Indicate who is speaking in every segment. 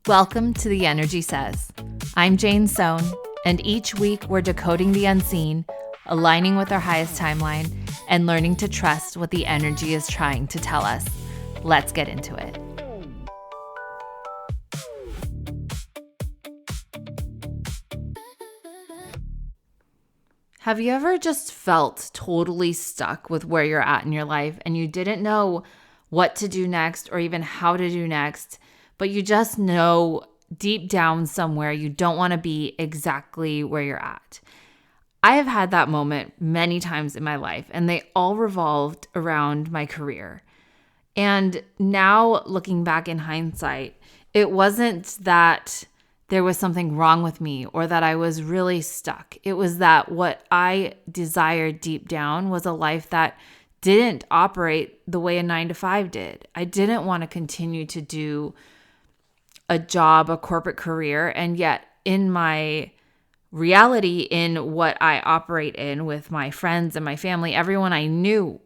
Speaker 1: Welcome to The Energy Says. I'm Jane Sohn, and each week we're decoding the unseen, aligning with our highest timeline, and learning to trust what the energy is trying to tell us. Let's get into it. Have you ever just felt totally stuck with where you're at in your life and you didn't know what to do next or even how to do next, but you just know deep down somewhere you don't want to be exactly where you're at? I have had that moment many times in my life, and they all revolved around my career. And now looking back in hindsight, it wasn't that there was something wrong with me or that I was really stuck. It was that what I desired deep down was a life that didn't operate the way a 9-to-5 did. I didn't want to continue to do a job, a corporate career, and yet in my reality, in what I operate in with my friends and my family, everyone I knew,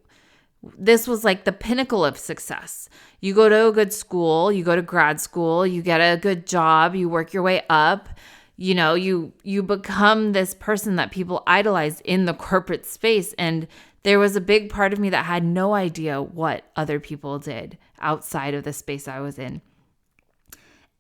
Speaker 1: this was like the pinnacle of success. You go to a good school, you go to grad school, you get a good job, you work your way up, you become this person that people idolize in the corporate space. And there was a big part of me that had no idea what other people did outside of the space I was in.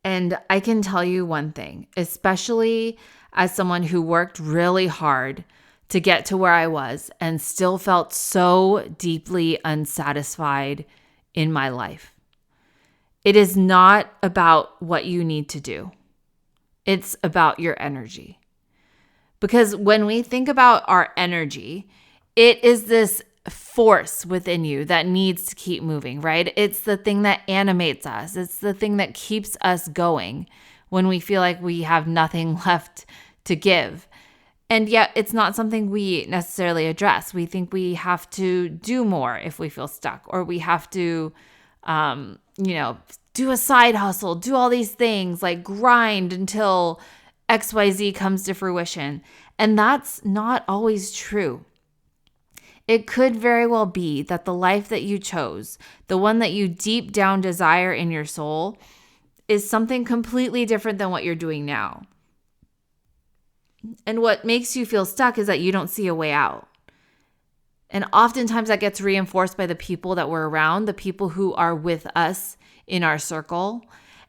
Speaker 1: And I can tell you one thing, especially as someone who worked really hard to get to where I was and still felt so deeply unsatisfied in my life. It is not about what you need to do. It's about your energy. Because when we think about our energy, it is this force within you that needs to keep moving, right? It's the thing that animates us. It's the thing that keeps us going when we feel like we have nothing left to give. And yet it's not something we necessarily address. We think we have to do more if we feel stuck, or we have to, do a side hustle, do all these things, like grind until XYZ comes to fruition. And that's not always true. It could very well be that the life that you chose, the one that you deep down desire in your soul, is something completely different than what you're doing now. And what makes you feel stuck is that you don't see a way out. And oftentimes that gets reinforced by the people that we're around, the people who are with us in our circle.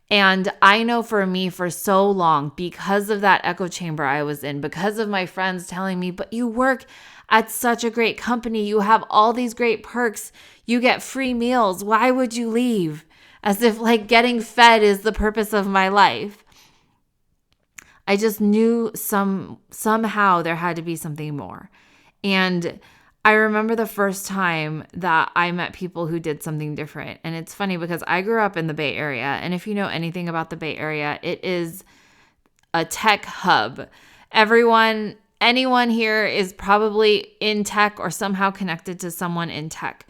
Speaker 1: And I know for me, for so long, because of that echo chamber I was in, because of my friends telling me, but you work at such a great company, you have all these great perks, you get free meals, why would you leave? As if like getting fed is the purpose of my life. I just knew somehow there had to be something more. And I remember the first time that I met people who did something different. And it's funny because I grew up in the Bay Area. And if you know anything about the Bay Area, it is a tech hub. Anyone here is probably in tech or somehow connected to someone in tech,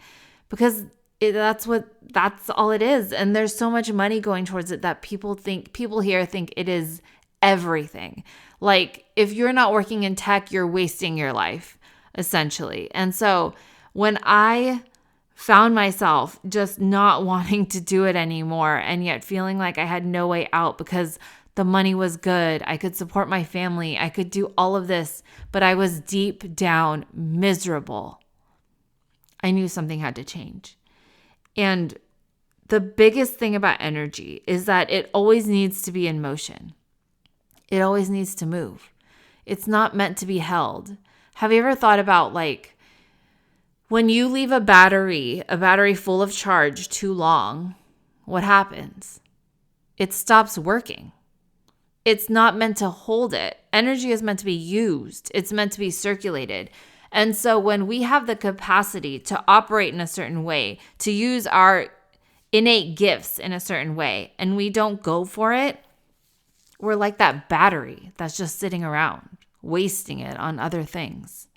Speaker 1: because that's all it is. And there's so much money going towards it that people here think it is everything. Like if you're not working in tech, you're wasting your life, essentially. And so when I found myself just not wanting to do it anymore, and yet feeling like I had no way out because the money was good, I could support my family, I could do all of this, but I was deep down miserable, I knew something had to change. And the biggest thing about energy is that it always needs to be in motion. It always needs to move. It's not meant to be held. Have you ever thought about like when you leave a battery full of charge too long, what happens? It stops working. It's not meant to hold it. Energy is meant to be used. It's meant to be circulated. And so when we have the capacity to operate in a certain way, to use our innate gifts in a certain way, and we don't go for it, we're like that battery that's just sitting around, wasting it on other things.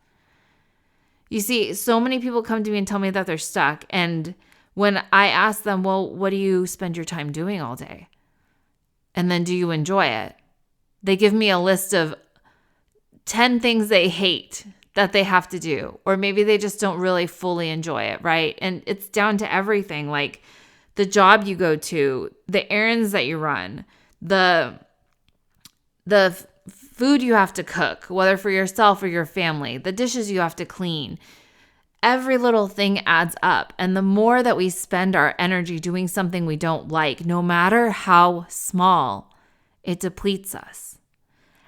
Speaker 1: You see, so many people come to me and tell me that they're stuck. And when I ask them, well, what do you spend your time doing all day? And then do you enjoy it? They give me a list of 10 things they hate that they have to do. Or maybe they just don't really fully enjoy it, right? And it's down to everything, like the job you go to, the errands that you run, the food you have to cook, whether for yourself or your family, the dishes you have to clean. Every little thing adds up. And the more that we spend our energy doing something we don't like, no matter how small, it depletes us.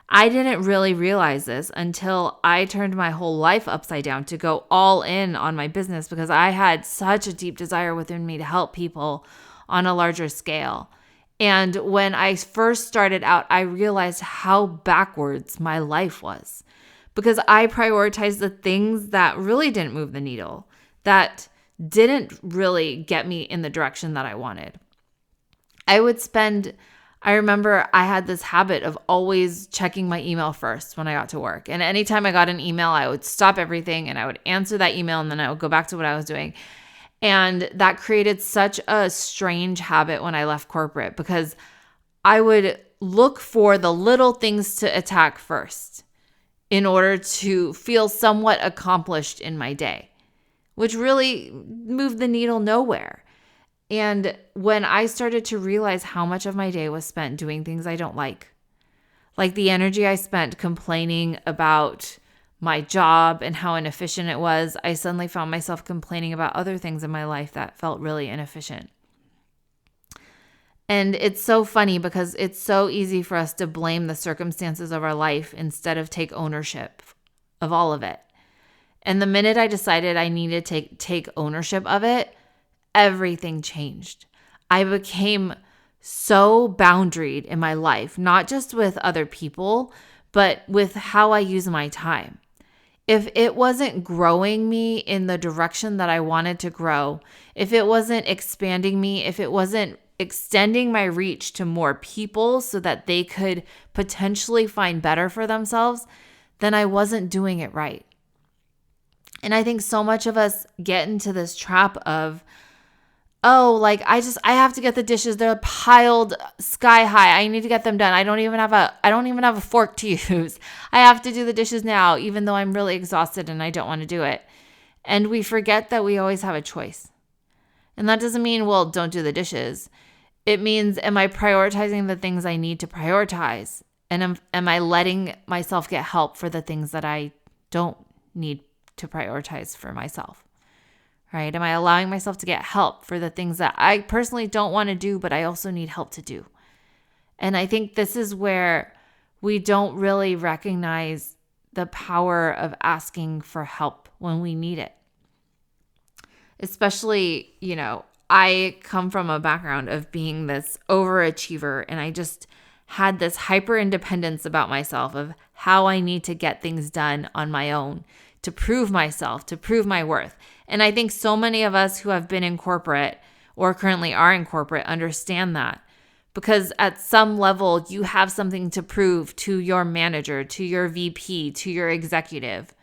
Speaker 1: I didn't really realize this until I turned my whole life upside down to go all in on my business, because I had such a deep desire within me to help people on a larger scale. And when I first started out, I realized how backwards my life was, because I prioritized the things that really didn't move the needle, that didn't really get me in the direction that I wanted. I remember I had this habit of always checking my email first when I got to work. And anytime I got an email, I would stop everything and I would answer that email, and then I would go back to what I was doing. And that created such a strange habit when I left corporate, because I would look for the little things to attack first in order to feel somewhat accomplished in my day, which really moved the needle nowhere. And when I started to realize how much of my day was spent doing things I don't like the energy I spent complaining about my job and how inefficient it was, I suddenly found myself complaining about other things in my life that felt really inefficient. And it's so funny because it's so easy for us to blame the circumstances of our life instead of take ownership of all of it. And the minute I decided I needed to take ownership of it, everything changed. I became so boundaried in my life, not just with other people, but with how I use my time. If it wasn't growing me in the direction that I wanted to grow, if it wasn't expanding me, if it wasn't extending my reach to more people so that they could potentially find better for themselves, then I wasn't doing it right. And I think so much of us get into this trap of, I have to get the dishes. They're piled sky high. I need to get them done. I don't even have a fork to use. I have to do the dishes now, even though I'm really exhausted and I don't want to do it. And we forget that we always have a choice. And that doesn't mean, well, don't do the dishes. It means, am I prioritizing the things I need to prioritize? And am I letting myself get help for the things that I don't need to prioritize for myself? Right? Am I allowing myself to get help for the things that I personally don't want to do, but I also need help to do? And I think this is where we don't really recognize the power of asking for help when we need it. Especially, I come from a background of being this overachiever, and I just had this hyper independence about myself of how I need to get things done on my own to prove myself, to prove my worth. And I think so many of us who have been in corporate or currently are in corporate understand that, because at some level you have something to prove to your manager, to your VP, to your executive.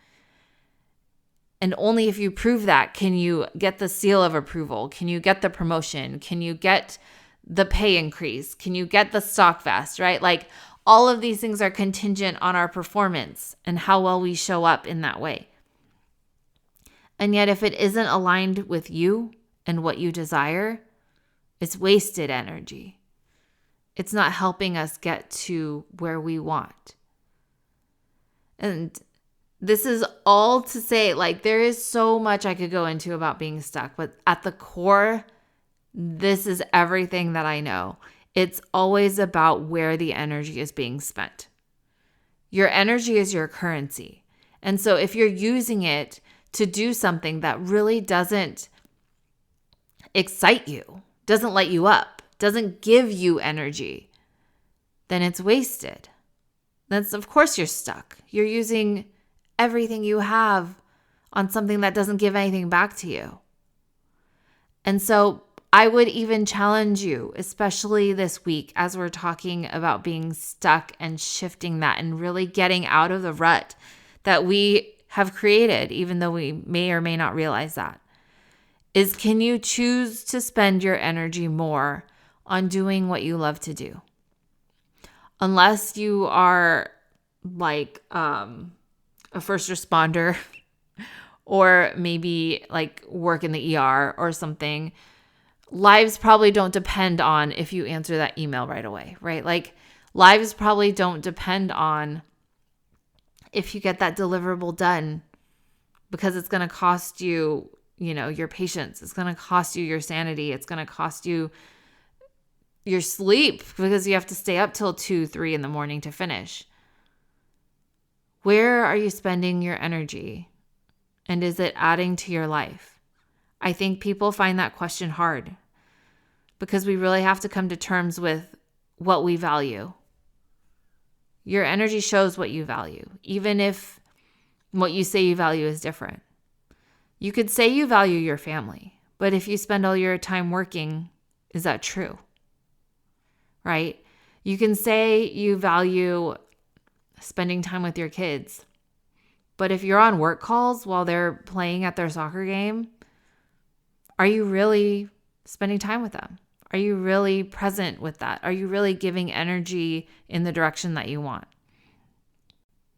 Speaker 1: And only if you prove that can you get the seal of approval. Can you get the promotion? Can you get the pay increase? Can you get the stock vest, right? Like, all of these things are contingent on our performance and how well we show up in that way. And yet, if it isn't aligned with you and what you desire, it's wasted energy. It's not helping us get to where we want. And this is all to say, there is so much I could go into about being stuck, but at the core, this is everything that I know. It's always about where the energy is being spent. Your energy is your currency. And so if you're using it to do something that really doesn't excite you, doesn't light you up, doesn't give you energy, then it's wasted. Of course you're stuck. You're using everything you have on something that doesn't give anything back to you. And so I would even challenge you, especially this week, as we're talking about being stuck and shifting that and really getting out of the rut that we have created, even though we may or may not realize that, is, can you choose to spend your energy more on doing what you love to do? Unless you are a first responder or maybe work in the ER or something, lives probably don't depend on if you answer that email right away, right? Like lives probably don't depend on if you get that deliverable done, because it's going to cost you, your patience. It's going to cost you your sanity. It's going to cost you your sleep because you have to stay up till 2, 3 in the morning to finish. Where are you spending your energy? And is it adding to your life? I think people find that question hard because we really have to come to terms with what we value. Your energy shows what you value, even if what you say you value is different. You could say you value your family, but if you spend all your time working, is that true? Right? You can say you value spending time with your kids, but if you're on work calls while they're playing at their soccer game, are you really spending time with them? Are you really present with that? Are you really giving energy in the direction that you want?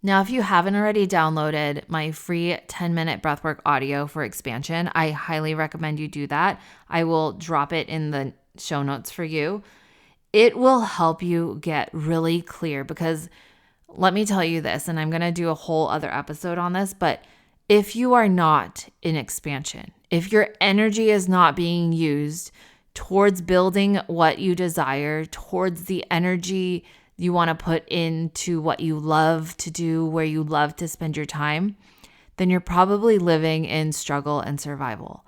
Speaker 1: Now, if you haven't already downloaded my free 10-minute breathwork audio for expansion, I highly recommend you do that. I will drop it in the show notes for you. It will help you get really clear because let me tell you this, and I'm going to do a whole other episode on this, but if you are not in expansion, if your energy is not being used towards building what you desire, towards the energy you want to put into what you love to do, where you love to spend your time, then you're probably living in struggle and survival.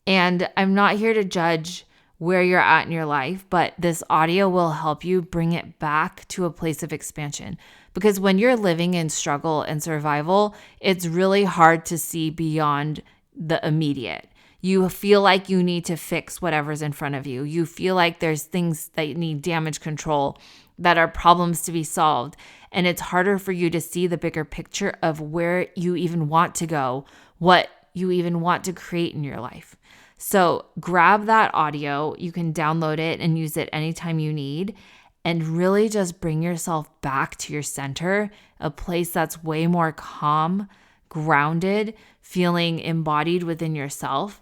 Speaker 1: And I'm not here to judge where you're at in your life, but this audio will help you bring it back to a place of expansion. Because when you're living in struggle and survival, it's really hard to see beyond the immediate. You feel like you need to fix whatever's in front of you. You feel like there's things that need damage control, that are problems to be solved. And it's harder for you to see the bigger picture of where you even want to go, what you even want to create in your life. So grab that audio. You can download it and use it anytime you need. And really just bring yourself back to your center, a place that's way more calm, grounded, feeling embodied within yourself.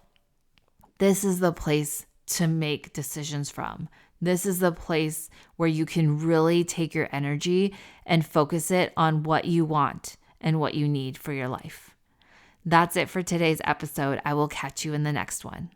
Speaker 1: This is the place to make decisions from. This is the place where you can really take your energy and focus it on what you want and what you need for your life. That's it for today's episode. I will catch you in the next one.